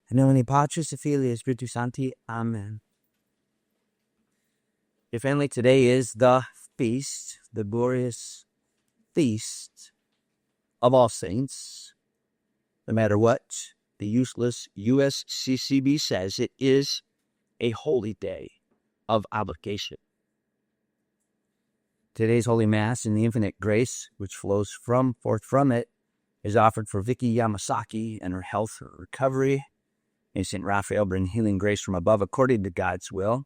In nomine Patris et Filii et Spiritus Sancti. Amen. Dear family, today is the feast, the glorious feast of All Saints. No matter what the useless USCCB says, it is a holy day of obligation. Today's Holy Mass in the infinite grace, which flows forth from it, is offered for Vicky Yamasaki and her health or recovery. May St. Raphael bring healing grace from above according to God's will.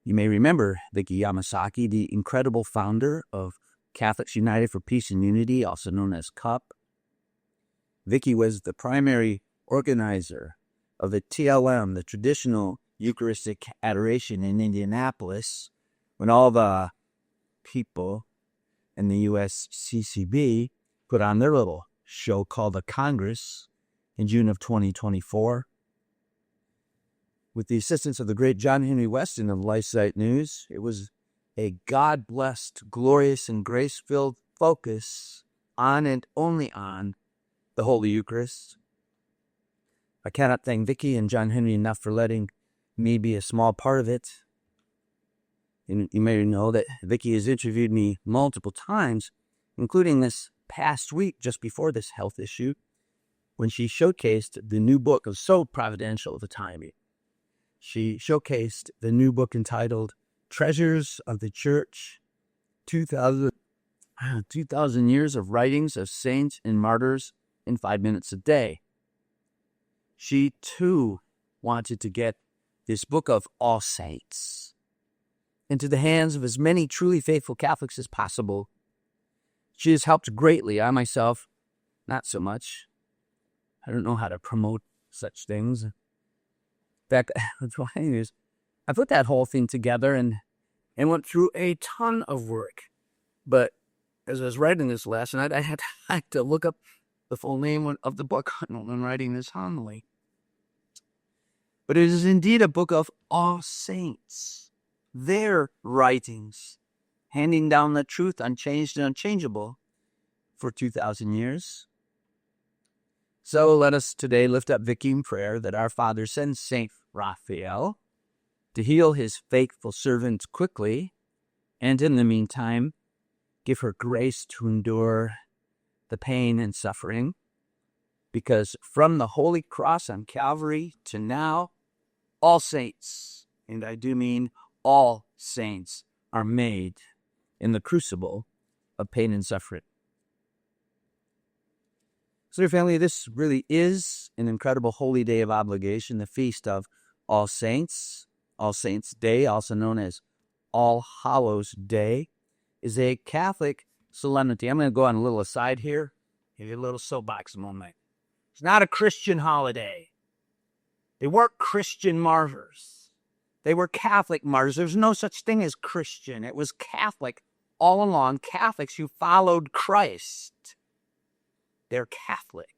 You may remember Vicky Yamasaki, the incredible founder of Catholics United for Peace and Unity, also known as CUP. Vicky was the primary organizer of the TLM, the traditional Eucharistic adoration in Indianapolis, when all the people in the USCCB put on their little show called the Congress in June of 2024. With the assistance of the great John Henry Weston of LifeSite News, it was a God-blessed, glorious, and grace-filled focus on and only on the Holy Eucharist. I cannot thank Vicky and John Henry enough for letting me be a small part of it. And you may know that Vicky has interviewed me multiple times, including this past week, just before this health issue, when she showcased the new book. It was so providential at the timing. She showcased the new book entitled Treasures of the Church, 2,000 years of writings of saints and martyrs in 5 minutes a day. She, too, wanted to get this book of All Saints into the hands of as many truly faithful Catholics as possible. She has helped greatly. I myself, not so much. I don't know how to promote such things. In fact, I put that whole thing together and went through a ton of work. But as I was writing this lesson, I had to look up the full name of the book when writing this homily. But it is indeed a book of all saints, their writings, handing down the truth unchanged and unchangeable for 2,000 years. So let us today lift up Vicky in prayer that our Father sends St. Raphael to heal his faithful servant quickly, and in the meantime, give her grace to endure the pain and suffering, because from the Holy Cross on Calvary to now, all saints, and I do mean all saints, are made in the crucible of pain and suffering. So, dear family, this really is an incredible holy day of obligation, the feast of All Saints. All Saints' Day, also known as All Hallows' Day, is a Catholic solemnity. I'm going to go on a little aside here, give you a little soapbox moment. It's not a Christian holiday. They weren't Christian martyrs. They were Catholic martyrs. There's no such thing as Christian. It was Catholic all along, Catholics who followed Christ. They're Catholic.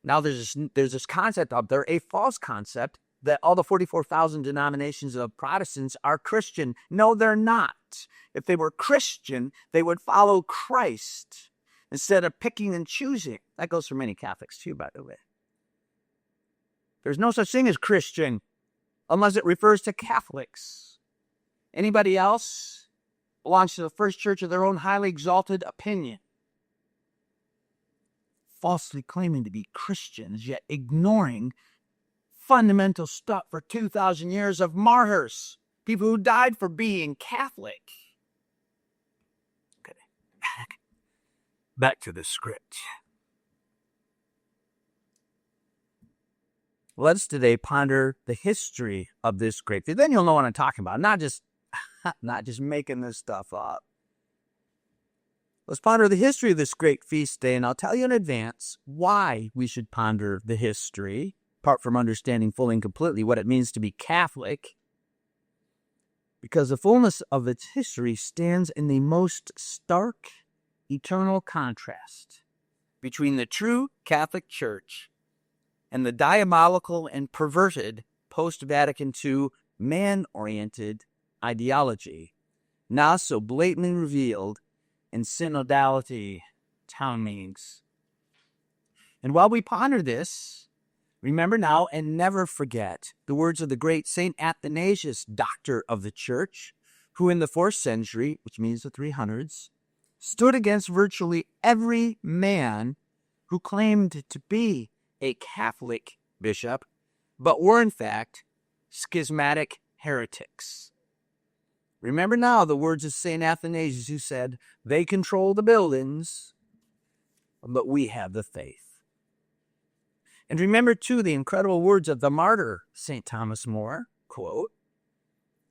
Now there's this concept out there, a false concept, that all the 44,000 denominations of Protestants are Christian. No, they're not. If they were Christian, they would follow Christ instead of picking and choosing. That goes for many Catholics too, by the way. There's no such thing as Christian unless it refers to Catholics. Anybody else belongs to the First Church of their own highly exalted opinion, falsely claiming to be Christians, yet ignoring fundamental stuff for 2,000 years of martyrs, people who died for being Catholic. Okay. Back to the script. Let's today ponder the history of this great feast. Then you'll know what I'm talking about, not just making this stuff up. Let's ponder the history of this great feast day, and I'll tell you in advance why we should ponder the history, apart from understanding fully and completely what it means to be Catholic, because the fullness of its history stands in the most stark, eternal contrast between the true Catholic Church and the diabolical and perverted post-Vatican II man-oriented ideology, now so blatantly revealed in synodality town meetings. And while we ponder this, Remember now and never forget the words of the great Saint Athanasius, doctor of the Church, who in the 4th century, which means the 300s, stood against virtually every man who claimed to be a Catholic bishop, but were in fact schismatic heretics. Remember now the words of St. Athanasius, who said, "They control the buildings, but we have the faith." And remember, too, the incredible words of the martyr, St. Thomas More, quote,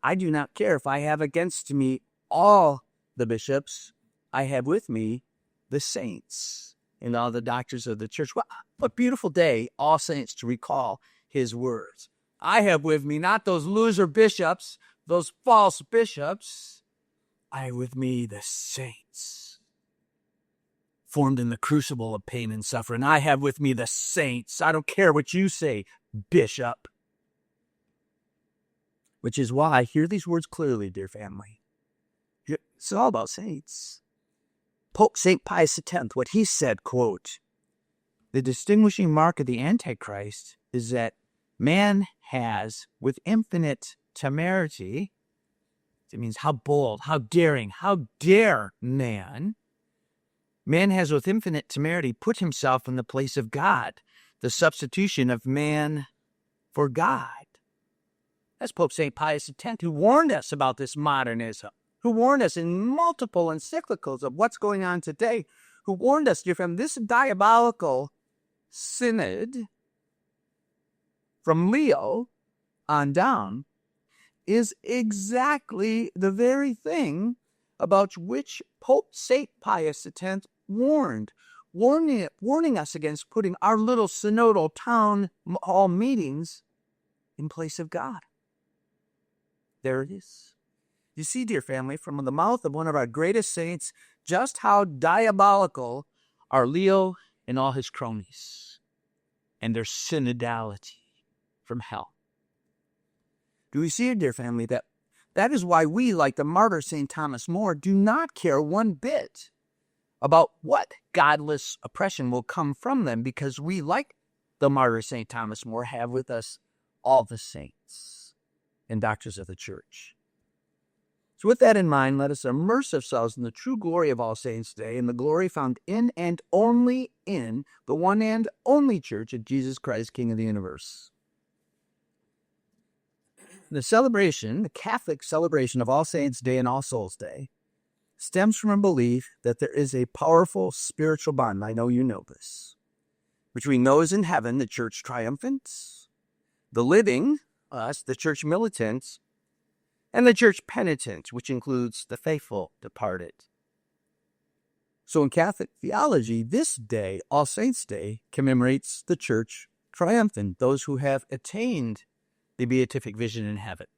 "I do not care if I have against me all the bishops, I have with me the saints and all the doctors of the church." What a beautiful day, All Saints, to recall his words. I have with me not those loser bishops, those false bishops. I have with me the saints, formed in the crucible of pain and suffering. I have with me the saints. I don't care what you say, bishop. Which is why, hear these words clearly, dear family. It's all about saints. Pope St. Pius X, what he said, quote, "The distinguishing mark of the Antichrist is that man has, with infinite temerity," it means how bold, how daring, how dare man has with infinite temerity put himself in the place of God, the substitution of man for God. That's Pope St. Pius X, who warned us about this modernism, who warned us in multiple encyclicals of what's going on today, who warned us, dear friend, this diabolical synod from Leo on down is exactly the very thing about which Pope St. Pius X warning us against putting our little synodal town hall meetings in place of God. There it is. You see, dear family, from the mouth of one of our greatest saints, just how diabolical are Leo and all his cronies and their synodality from hell. Do we see it, dear family, that is why we, like the martyr St. Thomas More, do not care one bit about what godless oppression will come from them, because we, like the martyr St. Thomas More, have with us all the saints and doctors of the church. So with that in mind, let us immerse ourselves in the true glory of All Saints' Day, and the glory found in and only in the one and only Church of Jesus Christ, King of the universe. The celebration, the Catholic celebration of All Saints' Day and All Souls' Day, stems from a belief that there is a powerful spiritual bond, I know you know this, between those in heaven, the church triumphants, the living, us, the church militants, and the church penitent, which includes the faithful departed. So in Catholic theology, this day, All Saints' Day, commemorates the church triumphant, those who have attained the beatific vision in heaven.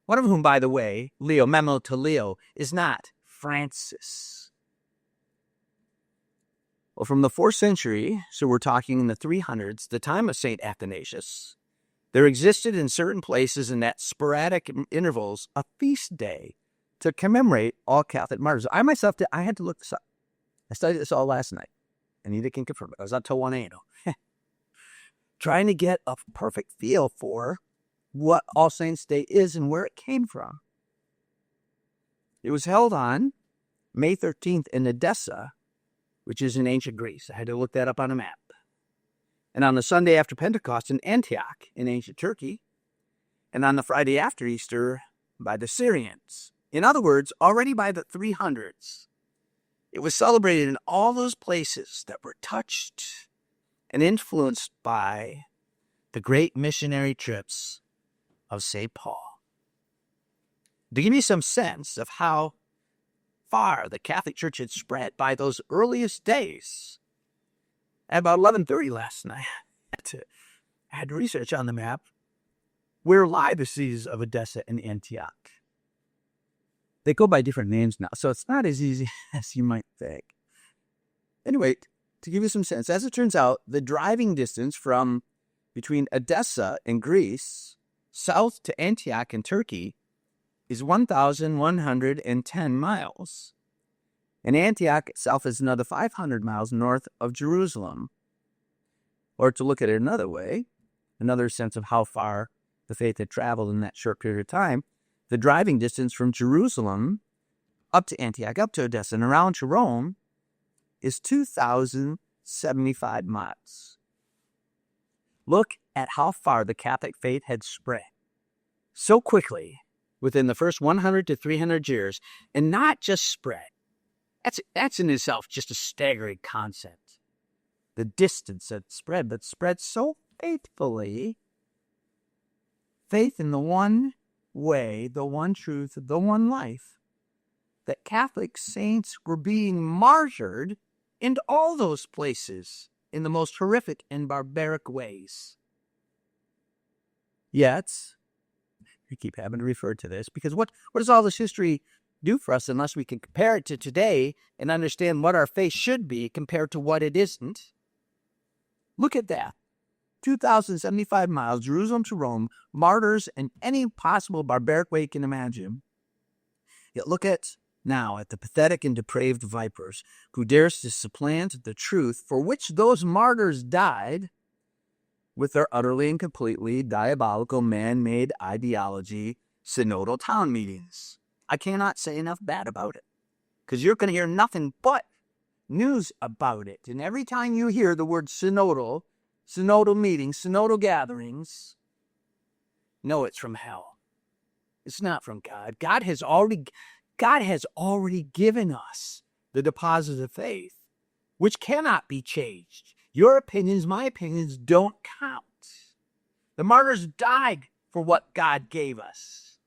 One of whom, by the way, Leo, memo to Leo, is not Francis. Well, from the 4th century, so we're talking in the 300s, the time of St. Athanasius, there existed in certain places in that sporadic intervals a feast day to commemorate all Catholic martyrs. I myself, I had to look this up. I studied this all last night. Anita can confirm it. I was up till 1 a.m. trying to get a perfect feel for what All Saints' Day is and where it came from. It was held on May 13th in Edessa, which is in ancient Greece. I had to look that up on a map. And on the Sunday after Pentecost in Antioch in ancient Turkey, and on the Friday after Easter by the Syrians. In other words, already by the 300s, it was celebrated in all those places that were touched and influenced by the great missionary trips of St. Paul. To give you some sense of how far the Catholic Church had spread by those earliest days, at about 11:30 last night, I had to research on the map where lie the cities of Edessa and Antioch. They go by different names now, so it's not as easy as you might think. Anyway, to give you some sense, as it turns out, the driving distance from between Edessa in Greece south to Antioch in Turkey is 1,110 miles. And Antioch itself is another 500 miles north of Jerusalem. Or to look at it another way, another sense of how far the faith had traveled in that short period of time. The driving distance from Jerusalem up to Antioch, up to Odessa, and around to Rome is 2,075 miles. Look at how far the Catholic faith had spread so quickly within the first 100 to 300 years, and not just spread. That's in itself just a staggering concept. The distance had spread, but spread so faithfully. Faith in the one way, the one truth, the one life, that Catholic saints were being martyred in all those places in the most horrific and barbaric ways. Yet, we keep having to refer to this, because what does all this history do for us unless we can compare it to today and understand what our faith should be compared to what it isn't? Look at that. 2,075 miles, Jerusalem to Rome, martyrs in any possible barbaric way you can imagine. Yet look at now at the pathetic and depraved vipers who dares to supplant the truth for which those martyrs died with their utterly and completely diabolical man-made ideology, synodal town meetings. I cannot say enough bad about it, because you're going to hear nothing but news about it. And every time you hear the word synodal meetings, synodal gatherings, know it's from hell. It's not from God. God has already given us the deposit of faith, which cannot be changed. Your opinions, my opinions, don't count. The martyrs died for what God gave us.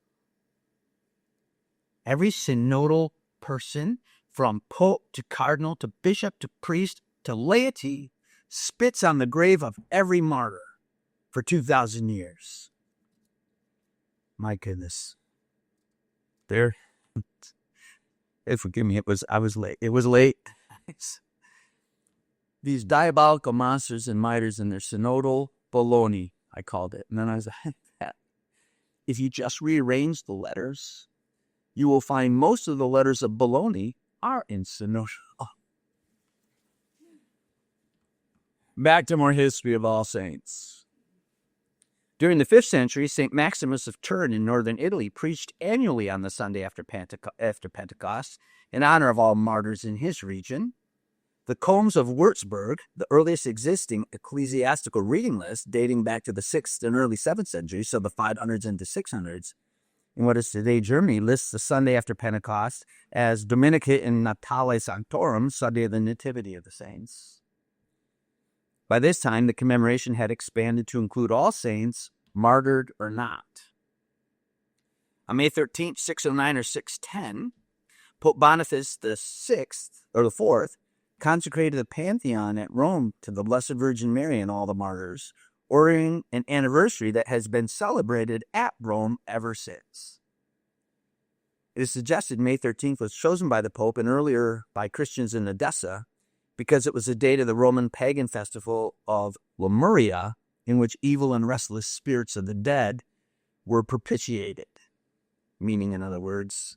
Every synodal person, from pope to cardinal to bishop to priest to laity, spits on the grave of every martyr for 2,000 years. My goodness. Forgive me, I was late. It was late. These diabolical monsters and miters and their synodal baloney, I called it. And then I was like, if you just rearrange the letters, you will find most of the letters of baloney are in synodal. Back to more history of All Saints. During the 5th century, St. Maximus of Turin in northern Italy preached annually on the Sunday after Pentecost in honor of all martyrs in his region. The Combs of Würzburg, the earliest existing ecclesiastical reading list dating back to the 6th and early 7th century, so the 500s into 600s, in what is today Germany, lists the Sunday after Pentecost as Dominica in Natale Sanctorum, Sunday of the Nativity of the Saints. By this time, the commemoration had expanded to include all saints, martyred or not. On May 13th, 609 or 610, Pope Boniface the Fourth consecrated the Pantheon at Rome to the Blessed Virgin Mary and all the martyrs, ordering an anniversary that has been celebrated at Rome ever since. It is suggested May 13th was chosen by the Pope and earlier by Christians in Odessa because it was the date of the Roman pagan festival of Lemuria, in which evil and restless spirits of the dead were propitiated. Meaning, in other words,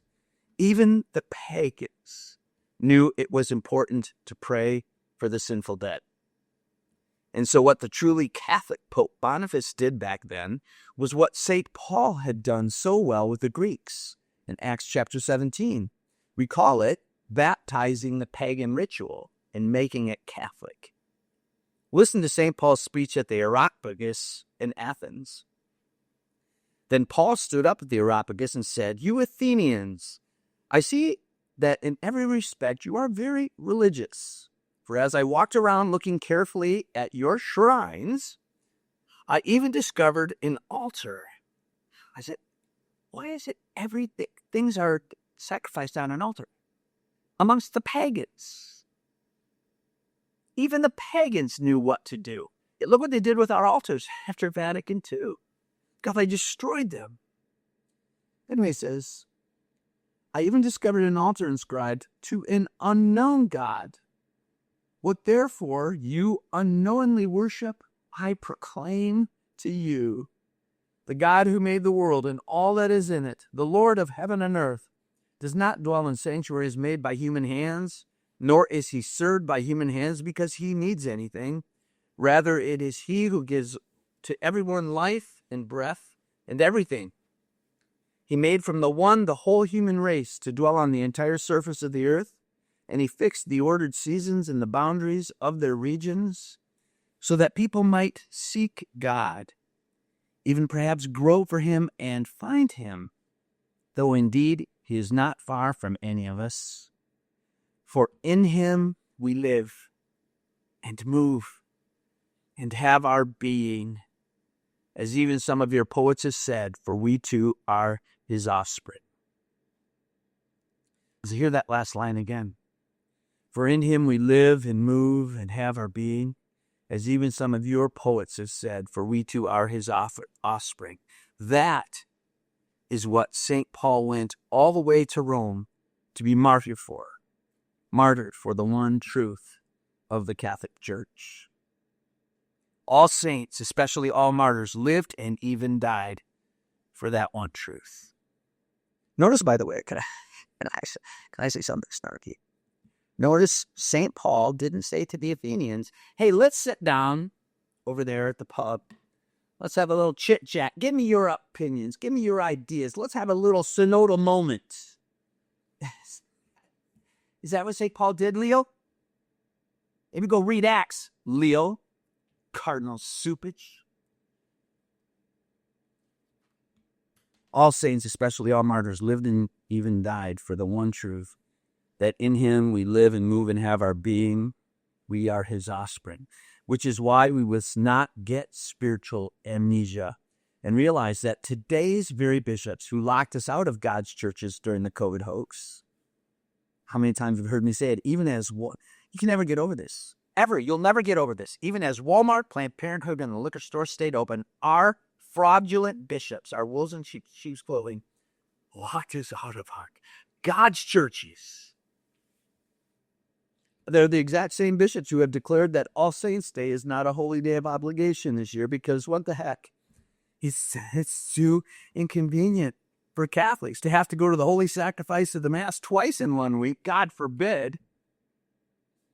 even the pagans knew it was important to pray for the sinful dead. And so what the truly Catholic Pope Boniface did back then was what St. Paul had done so well with the Greeks in Acts chapter 17. We call it baptizing the pagan ritual and making it Catholic. Listen to St. Paul's speech at the Areopagus in Athens. Then Paul stood up at the Areopagus and said, "You Athenians, I see that in every respect you are very religious. For as I walked around looking carefully at your shrines, I even discovered an altar." I said, why is it everything things are sacrificed on an altar? Amongst the pagans. Even the pagans knew what to do. Look what they did with our altars after Vatican II. God, they destroyed them. Anyway, he says, I even discovered an altar inscribed to an unknown God. What therefore you unknowingly worship, I proclaim to you. The God who made the world and all that is in it, the Lord of heaven and earth, does not dwell in sanctuaries made by human hands, nor is he served by human hands because he needs anything. Rather, it is he who gives to everyone life and breath and everything. He made from the one the whole human race to dwell on the entire surface of the earth, and he fixed the ordered seasons and the boundaries of their regions so that people might seek God, even perhaps grow for him and find him, though indeed he is not far from any of us. For in him we live and move and have our being, as even some of your poets have said, for we too are his offspring. So hear that last line again. For in him we live and move and have our being, as even some of your poets have said, for we too are his offspring. That is what St. Paul went all the way to Rome to be martyred for the one truth of the Catholic Church. All saints, especially all martyrs, lived and even died for that one truth. Notice, by the way, can I say something snarky? Notice St. Paul didn't say to the Athenians, hey, let's sit down over there at the pub. Let's have a little chit-chat. Give me your opinions. Give me your ideas. Let's have a little synodal moment. Is that what St. Paul did, Leo? Maybe go read Acts, Leo. Cardinal Supich. All saints, especially all martyrs, lived and even died for the one truth, that in him we live and move and have our being. We are his offspring, which is why we must not get spiritual amnesia and realize that today's very bishops who locked us out of God's churches during the COVID hoax, how many times have you heard me say it? Even as you can never get over this. Ever. You'll never get over this. Even as Walmart, Planned Parenthood, and the liquor store stayed open, our fraudulent bishops, our wolves in sheep's clothing, locked us out of God's churches. They're the exact same bishops who have declared that All Saints' Day is not a holy day of obligation this year because what the heck? It's too inconvenient for Catholics to have to go to the holy sacrifice of the Mass twice in 1 week. God forbid.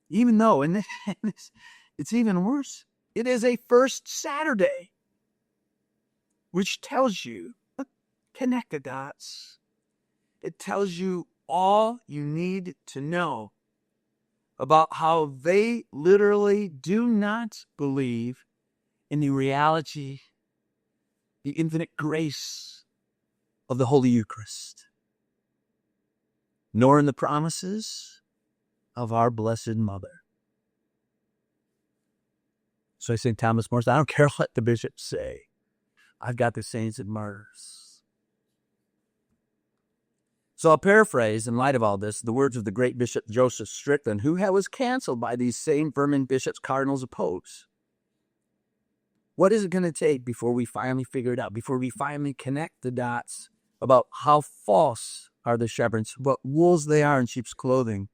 Even though, and it's even worse, it is a first Saturday, which tells you, connect the dots. It tells you all you need to know about how they literally do not believe in the reality, the infinite grace of the Holy Eucharist, nor in the promises of our Blessed Mother. So I say, Thomas Morris, I don't care what the bishops say. I've got the saints and martyrs. So I'll paraphrase, in light of all this, the words of the great Bishop Joseph Strickland, who was canceled by these same vermin bishops cardinals oppose. What is it going to take before we finally figure it out, before we finally connect the dots about how false are the shepherds, what wolves they are in sheep's clothing?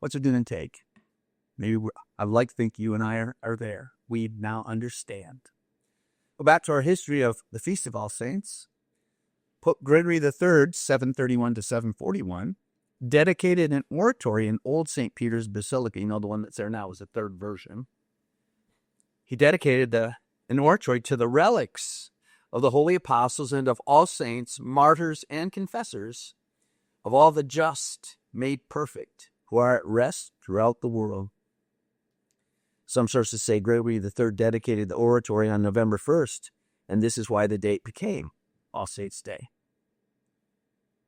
What's it going to take? Maybe I'd like to think you and I are there. We now understand. Go back to our history of the Feast of All Saints. Pope Gregory III, 731 to 741, dedicated an oratory in Old St. Peter's Basilica. You know, the one that's there now is the third version. He dedicated an oratory to the relics of the holy apostles and of all saints, martyrs, and confessors, of all the just made perfect, who are at rest throughout the world. Some sources say Gregory III dedicated the oratory on November 1st, and this is why the date became All Saints' Day.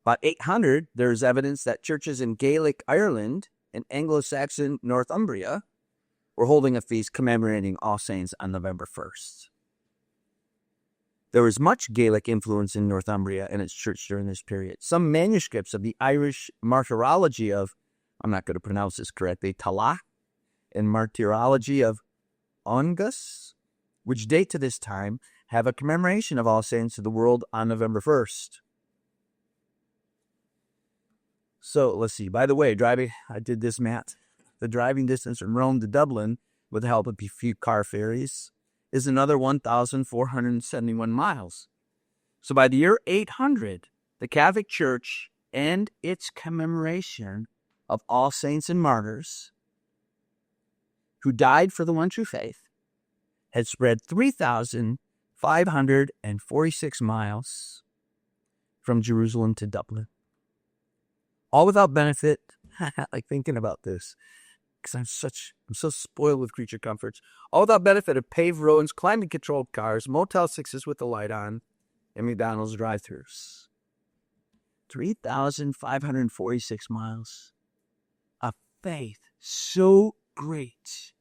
About 800, there is evidence that churches in Gaelic Ireland and Anglo-Saxon Northumbria were holding a feast commemorating All Saints on November 1st. There was much Gaelic influence in Northumbria and its church during this period. Some manuscripts of the Irish martyrology of, I'm not going to pronounce this correctly, Tallaght, and martyrology of Ongus, which date to this time, have a commemoration of All Saints of the world on November 1st. So let's see. By the way, I did this math. The driving distance from Rome to Dublin, with the help of a few car ferries, is another 1,471 miles. So by the year 800, the Catholic Church and its commemoration of all saints and martyrs who died for the one true faith had spread 3,546 miles from Jerusalem to Dublin. All without benefit. I like thinking about this because I'm so spoiled with creature comforts. All without benefit of paved roads, climate-controlled cars, Motel 6s with the light on, and McDonald's drive-thrus. 3,546 miles of faith so great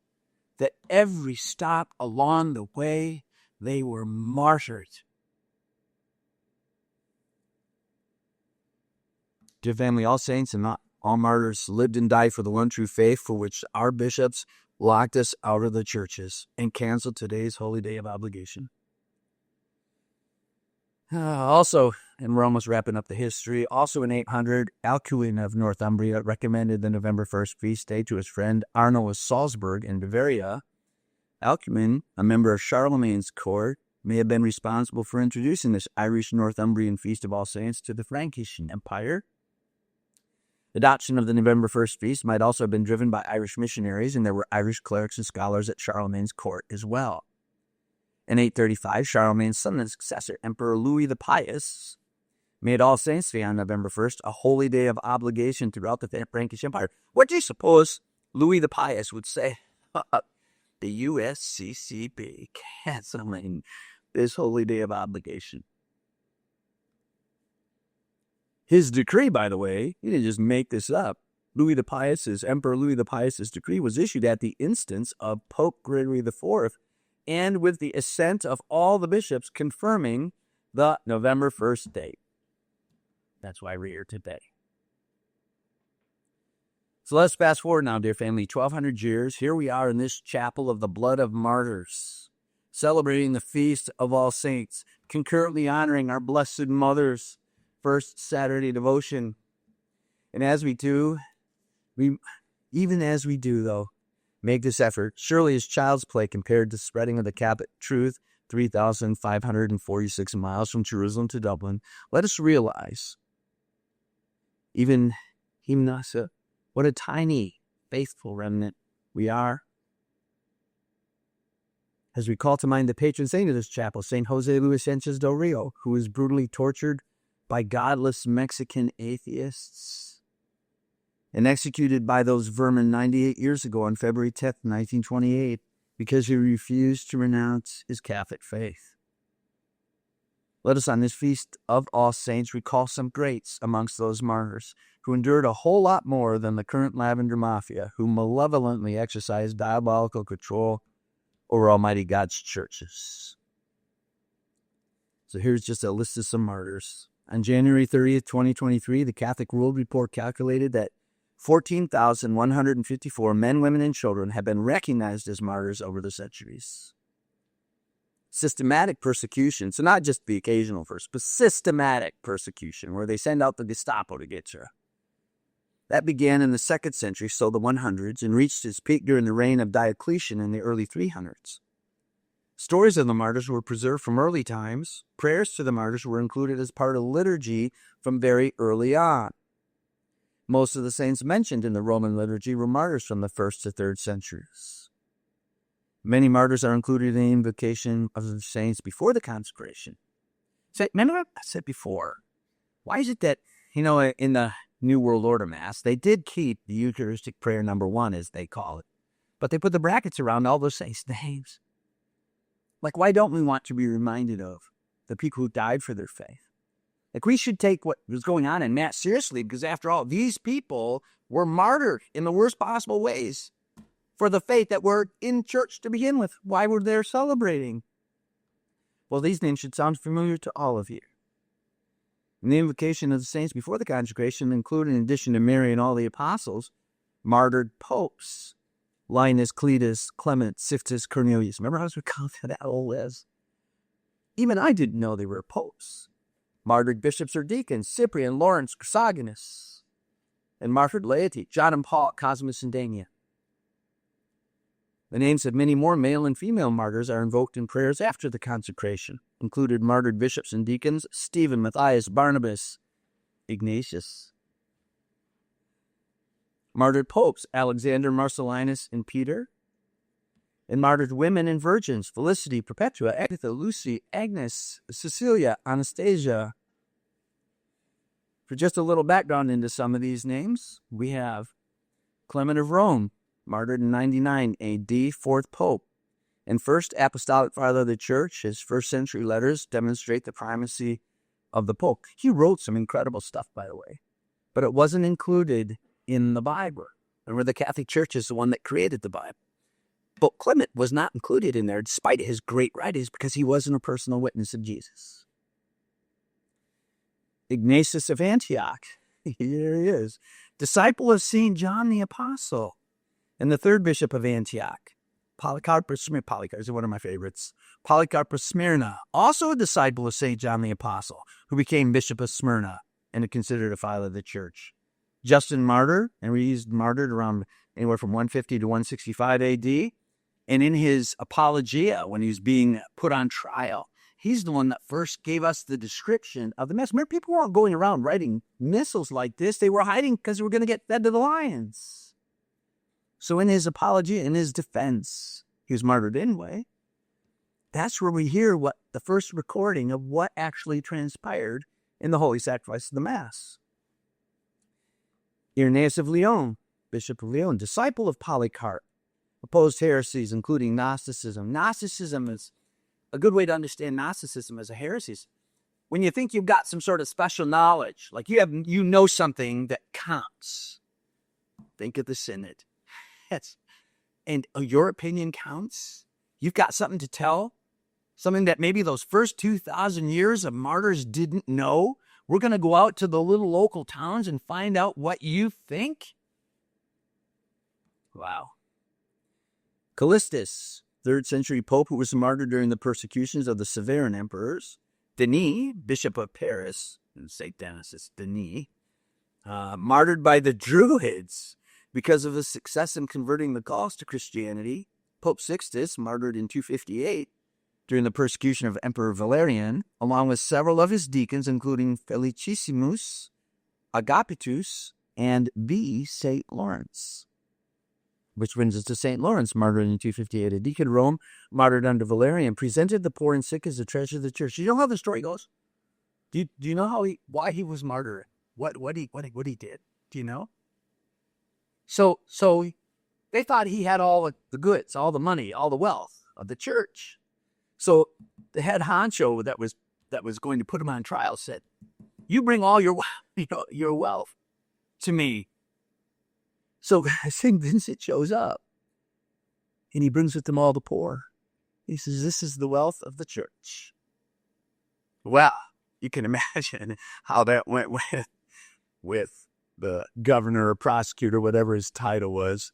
that every stop along the way, they were martyred. Dear family, all saints and all martyrs lived and died for the one true faith for which our bishops locked us out of the churches and canceled today's holy day of obligation. Also, and we're almost wrapping up the history, also in 800, Alcuin of Northumbria recommended the November 1st feast day to his friend Arno of Salzburg in Bavaria. Alcuin, a member of Charlemagne's court, may have been responsible for introducing this Irish Northumbrian Feast of All Saints to the Frankish Empire. The adoption of the November 1st feast might also have been driven by Irish missionaries, and there were Irish clerics and scholars at Charlemagne's court as well. In 835, Charlemagne's son and successor, Emperor Louis the Pious, made All Saints' Day on November 1st a holy day of obligation throughout the Frankish Empire. What do you suppose Louis the Pious would say? The USCCB canceling this holy day of obligation. His decree, by the way, he didn't just make this up. Emperor Louis the Pious's decree was issued at the instance of Pope Gregory IV, and with the assent of all the bishops confirming the November 1st date. That's why we're here today. So let's fast forward now, dear family, 1,200 years. Here we are in this chapel of the blood of martyrs, celebrating the Feast of All Saints, concurrently honoring our Blessed Mother's first Saturday devotion. And as we do, make this effort, surely is child's play compared to spreading of the Catholic truth 3,546 miles from Jerusalem to Dublin. Let us realize, even Himnasa, what a tiny, faithful remnant we are. As we call to mind the patron saint of this chapel, St. Jose Luis Sanchez del Rio, who was brutally tortured by godless Mexican atheists and executed by those vermin 98 years ago on February 10th, 1928, because he refused to renounce his Catholic faith. Let us on this Feast of All Saints recall some greats amongst those martyrs who endured a whole lot more than the current Lavender Mafia, who malevolently exercised diabolical control over Almighty God's churches. So here's just a list of some martyrs. On January 30th, 2023, the Catholic World Report calculated that 14,154 men, women, and children have been recognized as martyrs over the centuries. Systematic persecution, so not just the occasional first, but systematic persecution, where they send out the Gestapo to get you. That began in the 2nd century, so the 100s, and reached its peak during the reign of Diocletian in the early 300s. Stories of the martyrs were preserved from early times. Prayers to the martyrs were included as part of liturgy from very early on. Most of the saints mentioned in the Roman liturgy were martyrs from the 1st to 3rd centuries. Many martyrs are included in the invocation of the saints before the consecration. So, remember what I said before? Why is it that, in the New World Order Mass, they did keep the Eucharistic prayer number 1, as they call it, but they put the brackets around all those saints' names. Like, why don't we want to be reminded of the people who died for their faith? Like, we should take what was going on in Mass seriously, because after all, these people were martyred in the worst possible ways for the faith that were in church to begin with. Why were they celebrating? Well, these names should sound familiar to all of you. And the invocation of the saints before the consecration included, in addition to Mary and all the apostles, martyred popes. Linus, Cletus, Clement, Sixtus, Cornelius. Remember how we called that old list? Even I didn't know they were popes. Martyred bishops or deacons, Cyprian, Lawrence, Chrysogonus. And martyred laity, John and Paul, Cosmas and Damian. The names of many more male and female martyrs are invoked in prayers after the consecration. Included martyred bishops and deacons, Stephen, Matthias, Barnabas, Ignatius. Martyred popes, Alexander, Marcellinus, and Peter. and martyred women and virgins: Felicity, Perpetua, Agatha, Lucy, Agnes, Cecilia, Anastasia. For just a little background into some of these names, we have Clement of Rome, martyred in 99 AD, fourth pope, and first apostolic father of the church. His first century letters demonstrate the primacy of the pope. He wrote some incredible stuff, by the way, but it wasn't included in the Bible. Remember, the Catholic Church is the one that created the Bible. But Clement was not included in there despite his great writings because he wasn't a personal witness of Jesus. Ignatius of Antioch, here he is, disciple of St. John the Apostle, and the third bishop of Antioch, Polycarp is one of my favorites. Polycarp of Smyrna, also a disciple of St. John the Apostle, who became bishop of Smyrna and considered a father of the church. Justin Martyr, and he's martyred around anywhere from 150 to 165 AD. And in his Apologia, when he was being put on trial, he's the one that first gave us the description of the mess. Remember, people weren't going around writing missiles like this. They were hiding because they were going to get fed to the lions. So in his Apologia, in his defense, he was martyred anyway. That's where we hear what the first recording of what actually transpired in the holy sacrifice of the Mass. Irenaeus of Lyon, Bishop of Lyon, disciple of Polycarp, opposed heresies, including Gnosticism. Gnosticism is a good way to understand Gnosticism as a heresy. When you think you've got some sort of special knowledge, like you know something that counts. Think of the Synod. And your opinion counts. You've got something to tell, something that maybe those first 2,000 years of martyrs didn't know. We're going to go out to the little local towns and find out what you think. Wow. Callistus, 3rd century pope who was martyred during the persecutions of the Severan emperors. Denis, bishop of Paris, and St. Denis, Denis, martyred by the Druids because of his success in converting the Gauls to Christianity. Pope Sixtus, martyred in 258 during the persecution of Emperor Valerian, along with several of his deacons, including Felicissimus, Agapitus, and B. St. Lawrence. Which brings us to St. Lawrence, martyred in 258. A deacon of Rome, martyred under Valerian, presented the poor and sick as the treasure of the church. Do you know how the story goes? Do you know why he was martyred? What he did? Do you know? So they thought he had all the goods, all the money, all the wealth of the church. So the head honcho that was going to put him on trial said, "You bring all your wealth to me." So St. Vincent shows up, and he brings with him all the poor. He says, "This is the wealth of the church." Well, you can imagine how that went with the governor or prosecutor, whatever his title was.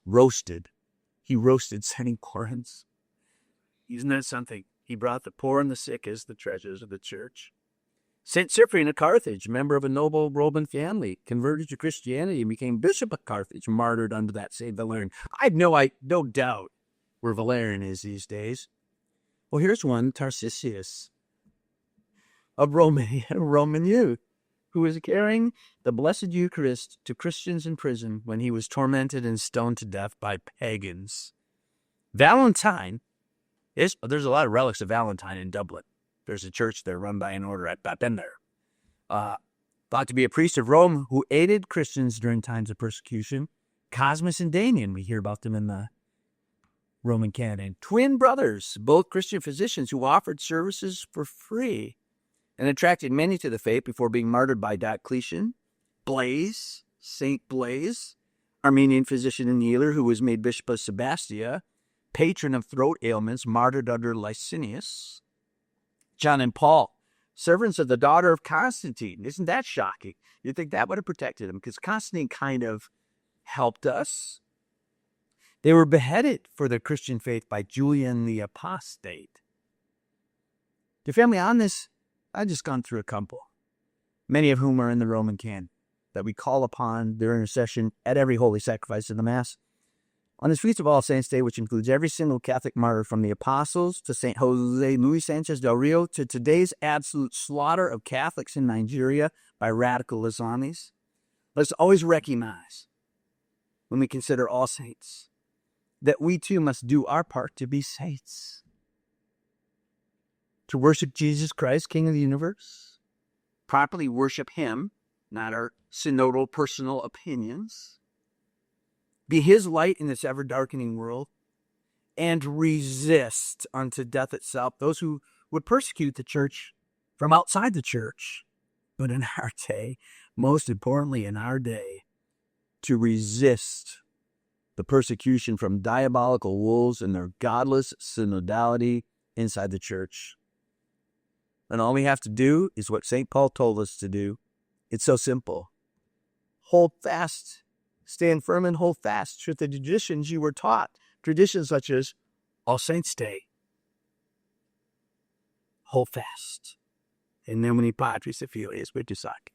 Roasted. He roasted St. Lawrence. Isn't that something? He brought the poor and the sick as the treasures of the church. St. Cyprian of Carthage, member of a noble Roman family, converted to Christianity and became bishop of Carthage, martyred under that St. Valerian. I have no doubt where Valerian is these days. Well, here's one, Tarcisius, a Roman youth, who was carrying the Blessed Eucharist to Christians in prison when he was tormented and stoned to death by pagans. Valentine, there's a lot of relics of Valentine in Dublin. There's a church there run by an order. I've been there. Thought to be a priest of Rome who aided Christians during times of persecution. Cosmas and Damian, we hear about them in the Roman canon. Twin brothers, both Christian physicians who offered services for free and attracted many to the faith before being martyred by Diocletian. Blaise, Saint Blaise, Armenian physician and healer who was made bishop of Sebastia, patron of throat ailments, martyred under Licinius. John and Paul, servants of the daughter of Constantine. Isn't that shocking? You'd think that would have protected them because Constantine kind of helped us. They were beheaded for their Christian faith by Julian the Apostate. Dear family, on this, I've just gone through a couple, many of whom are in the Roman canon, that we call upon their intercession at every holy sacrifice of the Mass. On this Feast of All Saints Day, which includes every single Catholic martyr from the Apostles to St. Jose Luis Sanchez del Rio to today's absolute slaughter of Catholics in Nigeria by radical Islamis, let's always recognize, when we consider all saints, that we too must do our part to be saints. To worship Jesus Christ, King of the universe, properly worship him, not our synodal personal opinions, be his light in this ever-darkening world, and resist unto death itself those who would persecute the church from outside the church. But in our day, most importantly in our day, to resist the persecution from diabolical wolves and their godless synodality inside the church. And all we have to do is what St. Paul told us to do. It's so simple. Hold fast, stand firm and hold fast to the traditions you were taught. Traditions such as All Saints' Day. Hold fast. In nomine Patris et Filii et Spiritus Sancti.